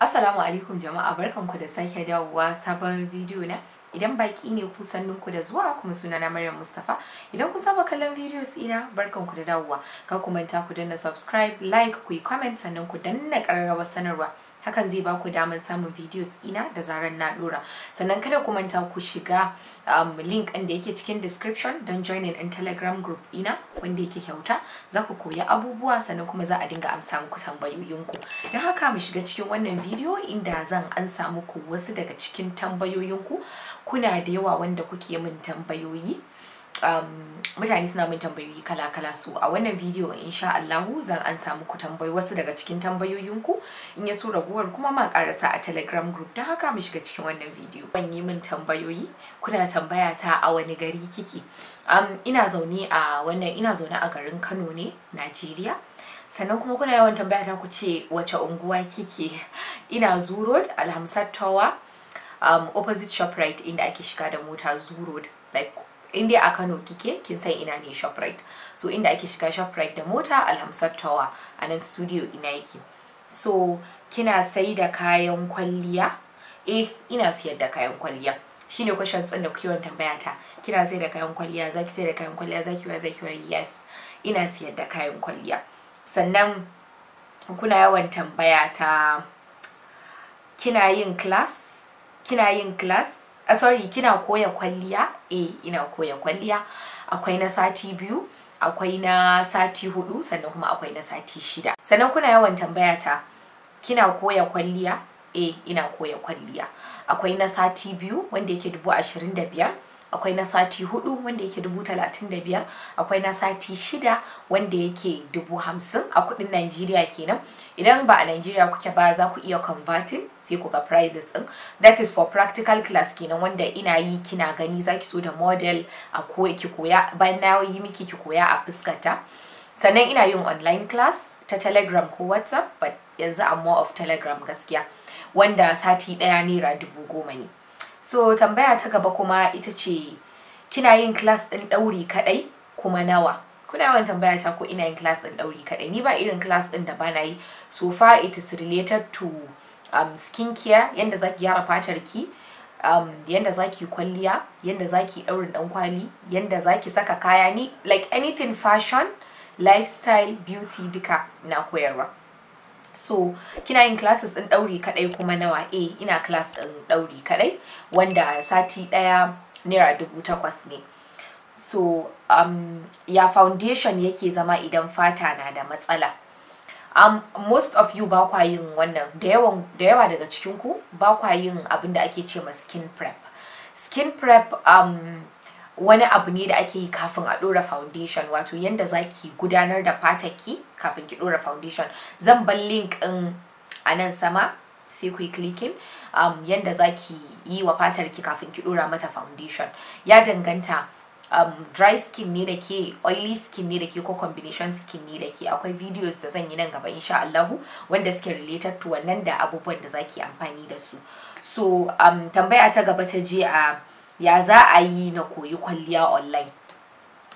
Assalamu alaikum jama'a, barkanku da sake dawowa sabon video na. Idan baki ne ku sannunku da zuwa, kuma sunana Maryam Mustafa. Idan ku saba kallon videos ina, barkanku da dawowa. Kar ku manta ku danna subscribe, like, ku yi comment, sannan ku danna ƙararrawar sanarwa. Hakan zai ba ku damar samun videos ina da zaran na dora. Sannan kada ku manta ku shiga link ɗin da yake cikin description don joining in Telegram group ina wanda yake kyauta. Za ku koyi abubuwa sannan kuma za a dinga amsa muku tambayoyinku. Don haka mu shiga cikin wannan video inda zan ansa muku wasu daga cikin tambayoyinku. Kuna da yawa wanda kuke min tambayoyi. Mutane suna min tambayoyi kala-kala, so a wannan video insha Allahu zan ansa muku wasu daga cikin tambayoyinku. In ya so raguwar kuma ma karasa a Telegram group. Don haka mu shiga cikin wannan video. Ban yi min tambayoyi, kuna tambaya ta a wani gari kike. Ina zaune a garin Kano ne, Najeriya. Sannan kuma kuna yawan tambaya ta ku ce wace unguwa kike. Ina Zoo Road, Alhamsat Tower, opposite ShopRite inda ake shiga da mota Zoo Road. Like inda a Kano kike, kin san ina ne ShopRite. So inda ake shiga ShopRite da mota Alhamsat Tower, a nan studio ina yake. So kina sai da kayan kwalliya? Eh, ina siyar da kayan kwalliya. Shine questions din da kuke yawan tambaya ta. Kina sai da kayan kwalliya? Zaki sai da kayan kwalliya? Zaki wa? Yes. Ina siyar da kayan kwalliya. Sannan kuna yawan tambaya ta kina yin class? Kina koya kwalliya? Eh, ina koya kwalliya. Akwai na sati 2, akwai na sati 4, sannan kuma akwai na sati 6. Sannan kuna yawan tambaya ta kina koya kwalliya? Eh, ina koya kwalliya. Akwai na sati 2 wanda yake 25,000, akwai na sati 4 wanda yake 35,000, akwai na sati 6 wanda yake 50,000 a kudin Najeriya kenan. Idan ba a Najeriya kuke ba, za ku iya converting sai ku ga prices din. That is for practical class kenan, wanda ina yi kina gani, zaki so da model a ki koya, bayan na yi miki ki koya a fuskata. Sannan ina yin online class ta Telegram ko WhatsApp, but yanzu I'm more of Telegram gaskiya, wanda sati daya naira 10,000 ne. So tambaya ta gaba kuma ita ce kina yin class din dauri kadai kuma nawa? Kuna yawan tambaya ta ko ina yin class din dauri kadai. Ni ba irin class din da bana yi. So far it is related to skincare, yanda zaki gyara fatar ki, yanda zaki kwalliya, yanda zaki daurin dan kwali, yanda zaki saka kaya, ni like anything fashion, lifestyle, beauty duka na koyarwa. So kina yin classes din dauri kadai kuma nawa? Eh, ina class din dauri kadai wanda sati daya naira 8,000 ne. So ya foundation yake zama idan fata na da matsala. Most of you ba kwa yin wannan, da yawa daga cikin ku ba kwa yin abin da ake ce ma skin prep. Skin prep wani abu ne da ake yi kafin a dora foundation, wato yanda zaki gudanar da fatarki kafin ki dora foundation. Zan bar link din a nan sama, sai ku yi clicking yanda zaki yi wa fatarki kafin ki dora mata foundation. Ya danganta dry skin ne da ke, oily skin ne da ke, ko combination skin ne da ke. Akwai videos da zan yi nan gaba insha Allahu wanda suke related to wannan da abubuwan da zaki amfani da su. So tambaya ta gaba ta je a ya za a yi na koyi kwalliya online.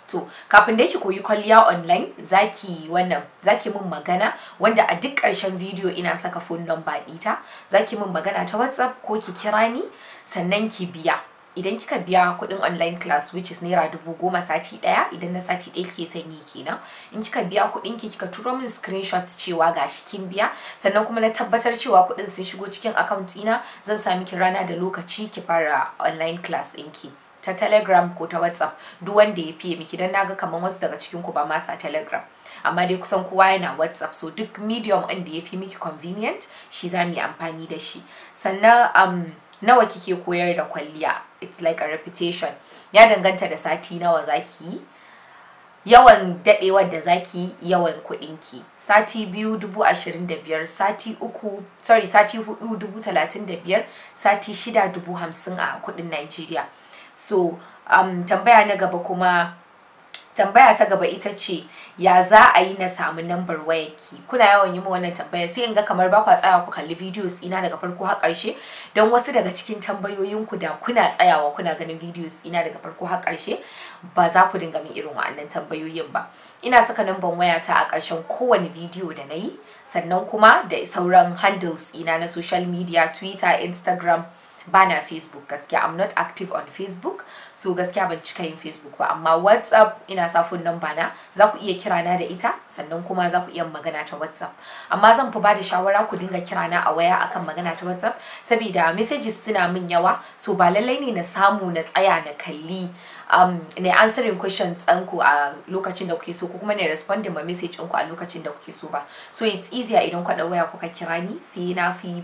To kafin da ki koyi kwalliya online, zaki min magana, wanda a duk ƙarshen video ina saka phone number ɗita. Zaki min magana ta WhatsApp ko ki kira ni, sannan ki biya. Idan kika biya kudin online class, which is naira 10,000 sati daya, idan na sati daya ke sanyi kenan, in kika biya kudin ki, kika turo min screenshots cewa gashi kin biya, sannan kuma na tabbatar cewa kudin sun shigo cikin account ina, zan sa miki rana da lokaci ki fara online class ɗinki ta Telegram ko ta WhatsApp, duk wanda ya fiye miki. Dan naga kaman wasu daga cikin ku ba ma sa Telegram, amma dai kusan kowa yana WhatsApp. So duk medium ɗin da ya fi miki convenient shi za mu yi amfani da shi. Sannan nawa kike koyar da kwalliya? It's like a repetition. Ya danganta da sati nawa zaki yi, yawan dadewar da zaki, yawan kudinki. Sati 2 25,000, sati 4 35,000, sati 6 50,000 a kudin Najeriya. So tambaya ta gaba ita ce ya za a yi na samu number wayarki. Kuna yawan yi min wannan tambaya, sai in ga kamar ba kwa tsaya ku kalli videos ina daga farko har karshe, don wasu daga cikin tambayoyinku da kuna tsayawa kuna ganin videos ina daga farko har karshe, ba za ku dinga min irin wa'annan tambayoyin ba. ina saka number wayata a ƙarshen kowane video da nayi, sannan kuma da sauran handles ina na social media, Twitter, Instagram. Bana Facebook gaskiya, I'm not active on Facebook, so gaskiya ban cika yin Facebook ba, amma WhatsApp ina sa phone number na, za ku iya kira na da ita, sannan kuma za ku iya magana ta WhatsApp. Amma zan fi bada shawara ku dinga kira na a waya akan magana ta WhatsApp, saboda messages suna min yawa, so ba lallai ne na samu na tsaya na kalli na answering questions ɗinku a lokacin da kuke so, ko kuma na responding ma message ɗinku a lokacin da kuke so ba. So it's easier idan ku da waya kuka kira ni, sai na fi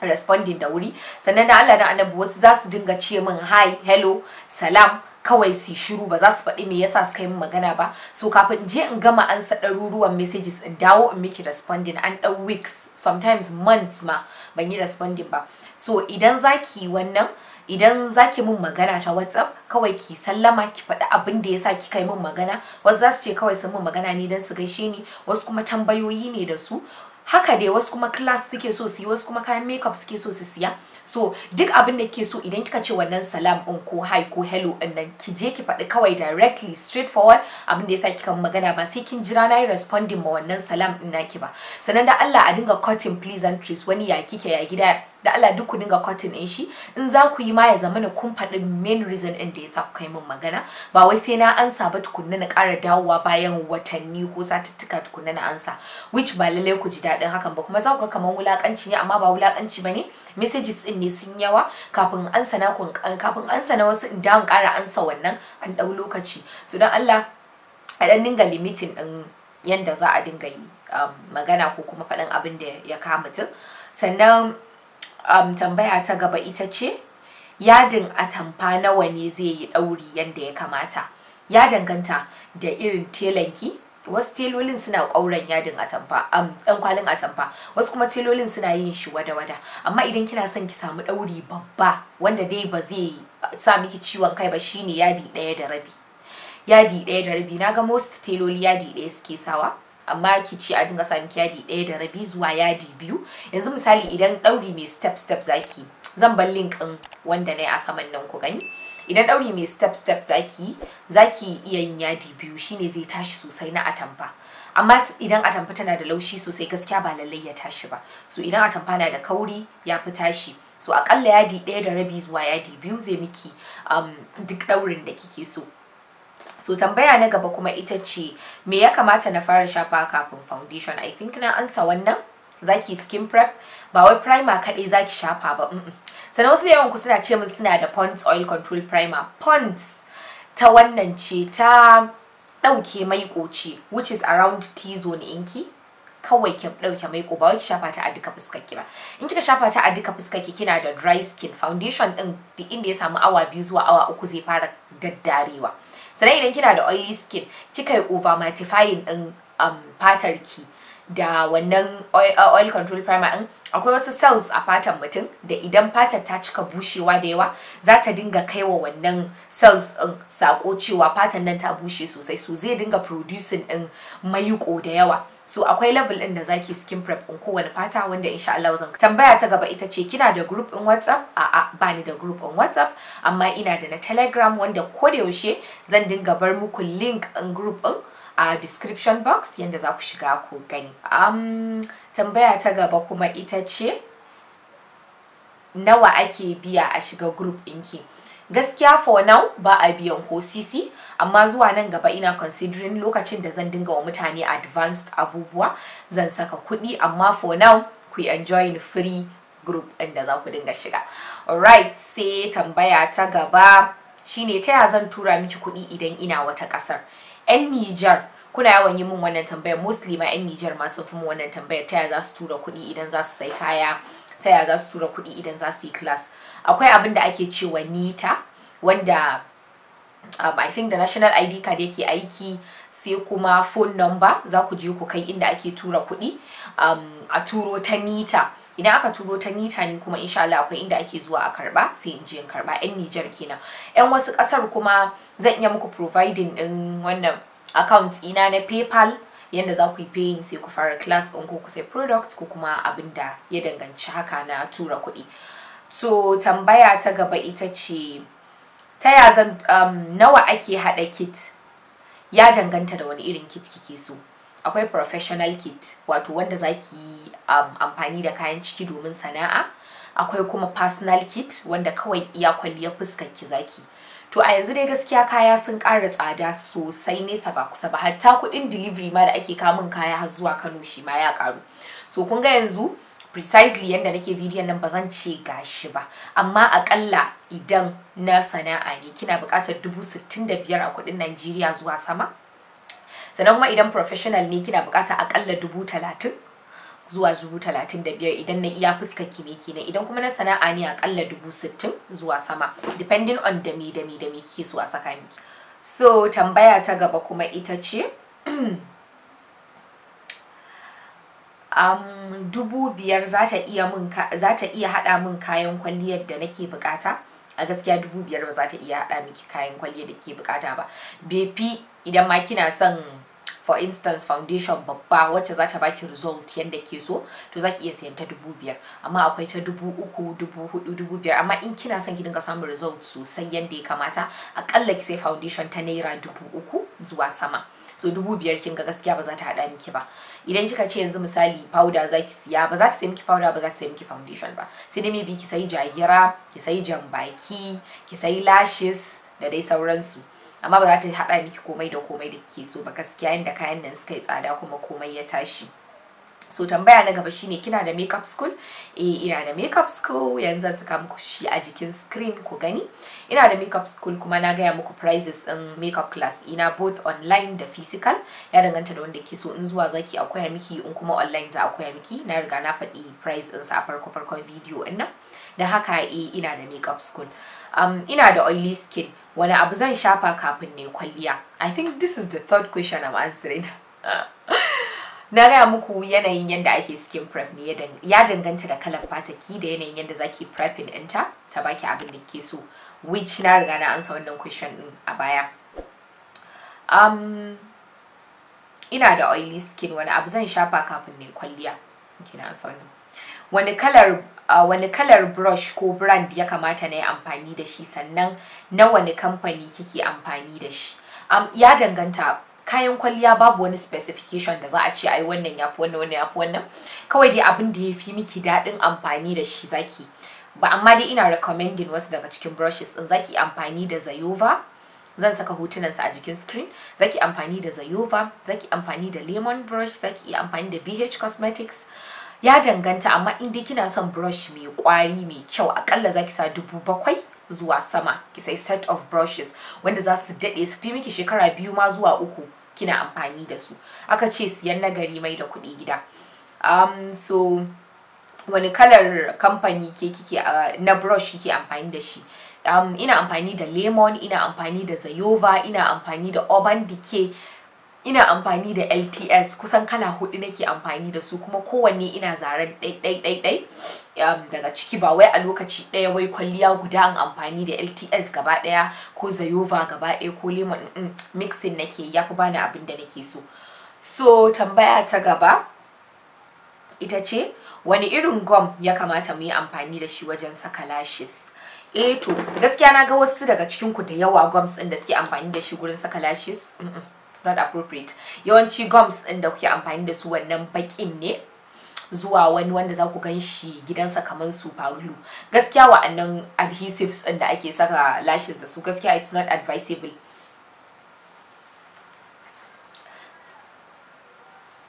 responding da wuri. Sannan da Allah da Annabi wasu za su dinga ce min hi, hello, salam, kawai su shiru, ba za su faɗi me yasa suka yi min magana ba. So kafin in je in gama ansa ɗaruruwan messages in dawo in miki responding, an ɗau weeks, sometimes months ma ban yi responding ba. So idan zaki wannan, idan zaki mun magana ta WhatsApp, kawai ki sallama, ki faɗi abin da yasa kika yi min magana. Wasu za su ce kawai sun min magana ne don su gaishe ni, wasu kuma tambayoyi ne da su. Haka dai, wasu kuma class suke so su yi, wasu kuma kayan makeup suke so su siya. So duk abin da kike so, idan kika ce wannan salam din ko hi ko hello din nan, ki je ki faɗi kawai directly straightforward abin da yasa kika magana, ba sai kin jira nayi responding ma wannan salam din naki ba. Sannan da Allah a dinga cutting pleasantries, wani ya kike, ya gida, da Allah duk ku dinga cutting din shi. In za ku yi ma ya zama na kun faɗi main reason din da yasa ku kai min magana, ba wai sai na ansa ba tukunna na ƙara dawowa bayan watanni ko satuttuka tukunna na ansa, which ba lallai ku ji daɗin hakan ba. Kuma za ku ga kamar wulakanci ne, amma ba wulakanci bane. Messages din ne sun yawa, kafin ansa na wasu in dawo ƙara ansa wannan an ɗau lokaci. So don Allah a ɗan dinga limiting din yanda za a dinga yi magana ko kuma faɗin abin da ya kama mutum. Sannan tambaya ta gaba ita ce, yadin atamfa nawa ne zai yi ɗauri yanda ya kamata? Ya danganta da irin telanki. Wasu telolin suna ƙauran yadin atamfa, ɗan kwalin atamfa, wasu kuma telolin suna yin shi wada-wada. Amma idan kina son ki samu ɗauri babba wanda dai ba zai sa miki ciwon kai ba, shine yadi 1 da rabi. Yadi 1 da rabi, naga most teloli yadi 1 suke sawa, amma ki ci a dinga sa miki yadi 1 da rabi zuwa yadi 2. Yanzu misali idan ɗauri mai step zaki, zan bar link ɗin wanda nayi a saman nan ku gani. Idan ɗauri mai step zaki iya yin yadi 2, shine zai tashi sosai na atamfa. Amma idan atamfa tana da laushi sosai, gaskiya ba lallai ya tashi ba. So idan atamfa na da kauri, ya fi tashi. So akalla yadi 1 da rabi zuwa yadi 2 zai miki duk ɗaurin da kike so. So tambaya na gaba kuma ita ce, me ya kamata na fara shafa kafin foundation? I think na ansa wannan. Zaki skin prep, ba wai primer kaɗai zaki shafa ba. Sannan wasu da yawan ku suna ce min suna da Pond's oil control primer. Pond's ta wannan ce, ta ɗauke maiƙo ce, which is around T-zone inki. Kawai ki ɗauke maiƙo, ba wai ki shafa ta a duka fuskarki ba. In kika shafa ta a duka fuskarki kina da dry skin, foundation ɗin duk inda ya samu awa 2 zuwa awa 3 zai fara daddarewa. Sannan idan kina da oily skin, kika yi over mattifying ɗin fatar ki da wannan oil control primer ɗin, akwai wasu cells a fatan mutum da idan fatar ta cika bushewa da yawa, za ta dinga kaiwa wannan cells ɗin sako cewa fatan nan ta bushe sosai, so zai dinga producing ɗin mayuko da yawa. So akwai level ɗin da zaki skin prep ɗin kowane fata, wanda insha Allah zan. Tambaya ta gaba ita ce, kina da group ɗin WhatsApp? A'a, bani da group ɗin WhatsApp, amma ina da na Telegram, wanda koda yaushe zan dinga bar muku link ɗin group ɗin a description box yanda za ku shiga ku gani. Tambaya ta gaba kuma ita ce, nawa ake biya a shiga group ɗinki? Gaskiya for now ba a biyan ko sisi, amma zuwa nan gaba ina considering lokacin da zan dinga wa mutane advanced abubuwa zan saka kuɗi, amma for now ku enjoy free group ɗin da za ku dinga shiga. Alright, sai tambaya ta gaba shine, ta ya zan tura miki kuɗi idan ina wata ƙasar? 'Yan Nijar kuna yawan yi min wannan tambayar, mostly ma 'yan Nijar ma sun fi min wannan tambayar, ta ya za su tura kuɗi idan za su sai kaya, ta ya za su tura kuɗi idan za su yi class. Akwai abin da ake cewa nita, wanda I think da national ID card yake aiki, sai kuma phone number za ku je ku kai inda ake tura kuɗi a turo ta nita. Idan aka turo ta nita ne kuma insha Allah akwai inda ake zuwa a karba, sai in je in karba. 'Yan Nijar kenan. 'Yan wasu kasar kuma zan iya muku providing din wannan account ina na PayPal, yanda za ku yi paying sai ku fara class ɗin, ko ku sai product ko kuma abin da ya danganci haka na tura kuɗi. So tambaya ta gaba ita ce, ta ya zan nawa ake haɗa kit? ya danganta da wani irin kit kike so. Akwai professional kit, wato wanda zaki amfani da kayan ciki domin sana'a. Akwai kuma personal kit wanda kawai iya kwalliyar fuskar ki zaki. To a yanzu dai gaskiya kaya sun ƙara tsada sosai nesa ba kusa ba, hatta kuɗin delivery ma da ake kawo min kaya har zuwa Kano shi ma ya ƙaru. So kun ga yanzu precisely yanda nake bidiyon nan ba zan ce gashi ba, amma akalla idan na sana'a ne kina buƙatar 65,000 a kuɗin Najeriya zuwa sama. Sannan kuma idan professional ne kina buƙatar akalla 30,000 zuwa 35,000 idan na iya fuskar ki ne kenan. Idan kuma na sana'a ne akalla 60,000 zuwa sama, depending on da me kike so a saka miki. So tambaya ta gaba kuma ita ce 5,000 za ta iya hada min kayan kwalliyar da nake bukata. A gaskiya 5,000 ba za ta iya hada miki kayan kwalliyar da kike bukata ba. Befi idan ma kina son for instance foundation babba wacce za ta baki result yanda ke so, to zaki iya sayan ta 5,000, amma akwai ta 3,000, 4,000, 5,000. Amma in kina son ki dinga samun result sosai yanda ya kamata, akalla ki sai foundation ta naira 3,000 zuwa sama. So 5,000 kin ga gaskiya ba za ta hada miki ba. Idan kika ce yanzu misali powder zaki siya, ba za ta sai miki powder, ba za ta sai miki foundation ba. Sai dai maybe ki sai jagira, ki sai jambaki, ki sai lashes da dai sauransu. Amma ba za ta hada miki komai da kike so ba gaskiya, yanda kayan nan suka yi tsada kuma komai ya tashi. So tambaya na gaba shine kina da makeup school? Ina da makeup school, yanzu zan saka muku shi a jikin screen ku gani. Ina da makeup school kuma na gaya muku prices din makeup class ina both online da physical, ya danganta da wanda ke so. In zuwa zaki a koya miki, in kuma online za a koya miki. Na riga na faɗi price din sa a farkon video din nan. Da haka ina da makeup school. Ina da oily skin, wani abu zan shafa kafin ne kwalliya? I think this is the third question I'm answering. Na gaya muku yanayin yanda ake skin prep ne, ya danganta da kalar fataki da yanayin yanda zaki prepping ɗinta ta baki abin da ke so, which na riga na ansa wannan question din a baya. Ina da oily skin, wani abu zan shafa kafin ne kwalliya? Kina ansa wannan. Wani kalar brush ko brand ya kamata na yi amfani da shi, sannan na wani kamfani kike amfani da shi? Ya danganta. Kayan kwalliya babu wani specification da za a ce ai wannan yafi wannan yafi wannan. Kawai dai abin da yafi miki dadin amfani da shi zaki. Ba amma dai ina recommending wasu daga cikin brushes din. Zaki amfani da Zayova, zan saka hotunan sa a jikin screen. Zaki amfani da Zayova, zaki amfani da lemon brush, zaki iya amfani da BH Cosmetics. Ya danganta, amma in dai kina son brush mai kwari mai kyau, akalla zaki sa 7,000 zuwa sama. Ki sai set of brushes wanda za su dade su fi miki shekara 2 ma zuwa 3 kina amfani da su. Aka ce siyan nagari mai da kuɗi gida. So wani kalar kamfani kike na brush kike amfani da shi? Ina amfani da lemon, ina amfani da Zayova, ina amfani da Urban Decay, ina amfani da LTS. Kusan kala 4 nake amfani da su, kuma kowanne ina zaren ɗai daga ciki, ba wai a lokaci ɗaya wai kwalliya guda an amfani da LTS gaba ɗaya ko Zayova gaba ɗaya ko lemon. Mixing nake, yafi bani abin da nake so. So tambaya ta gaba ita ce wani irin gum ya kamata mu yi amfani da shi wajen saka lashes? To gaskiya na ga wasu daga cikin ku da yawa gums ɗin da suke amfani da shi gurin saka lashes. It's not appropriate. Yawanci gums ɗin da kuke amfani da su wannan bakin ne zuwa wani wanda za ku gan shi gidansa kamar super glue. Gaskiya wa'annan adhesives ɗin da ake saka lashes da su, gaskiya it's not advisable.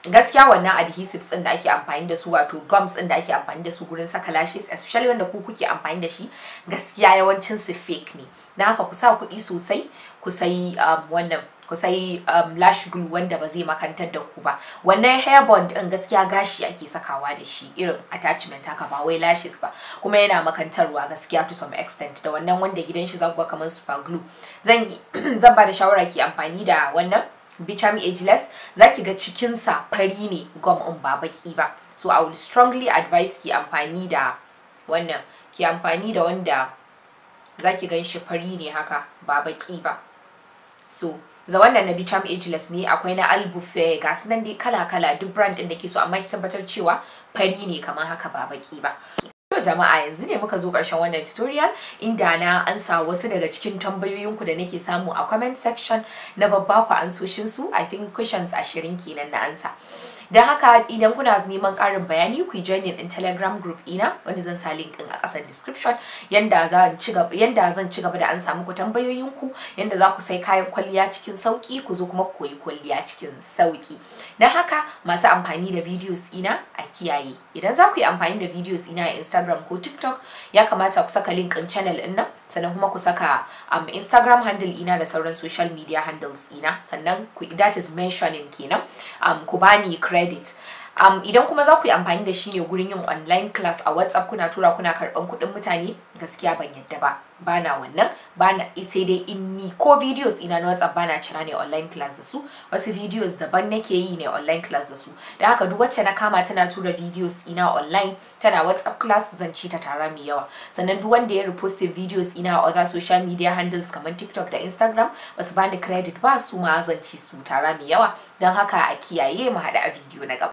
Gaskiya wannan adhesives ɗin da ake amfani da su, wato gums ɗin da ake amfani da su gurin saka lashes, especially wanda ku kuke amfani da shi, gaskiya yawancin su fake ne. Na haka ku sa kuɗi sosai ku sai ku sai lash glue wanda ba zai makantar da ku ba. Wannan hair bond din gaskiya gashi ake sakawa da shi, irin attachment haka, ba wai lashes ba, kuma yana makantarwa gaskiya to some extent. Da wannan wanda gidan shi zaku ga kamar super glue. Zan ba da shawara ki amfani da wannan Bicham Ageless. Zaki ga cikin sa fari ne gum in ba baki ba. So I will strongly advise ki amfani da wannan, ki amfani da wanda zaki gan shi fari ne haka ba baki ba. So za wannan na Bicham Ageless ne, akwai na Albufe, ga su nan dai kala-kala duk brand din da ke so, amma ki tabbatar cewa fari ne kamar haka ba baki ba. To jama'a yanzu ne muka zo ƙarshen wannan tutorial inda na ansa wasu daga cikin tambayoyinku da nake samu a comment section na babba ku ansoshin su. I think questions 20 kenan na ansa. Don haka idan kuna neman ƙarin bayani ku join in Telegram group ina wanda zan sa link din a ƙasar description yanda zan ci gaba da ansa muku tambayoyinku, yanda za ku sai kayan kwalliya cikin sauki ku zo kuma ku koyi kwalliya cikin sauki. Don haka masu amfani da videos ina a kiyaye. Idan za ku yi amfani da videos ina a Instagram ko TikTok ya kamata ku saka link din channel din nan, sannan kuma ku saka Instagram handle ina da sauran social media handles ina, sannan ku that is mentioning kenan ku bani credit. Idan kuma za ku yi amfani da shi ne gurin yin online class a WhatsApp kuna tura kuna karban kuɗin mutane, gaskiya ban yadda ba. Bana wannan, bana sai dai in ni ko videos ina na WhatsApp bana cira ne online class da su, wasu videos daban nake yi ne online class da su. Da haka duk wacce na kama tana tura videos ina online tana WhatsApp class zan ci ta tara mai yawa. Sannan duk wanda ya repost videos ina a other social media handles kamar TikTok da Instagram basu bani credit ba, su ma zan ci su tara mai yawa. Don haka a kiyaye, mu haɗu a video na gaba.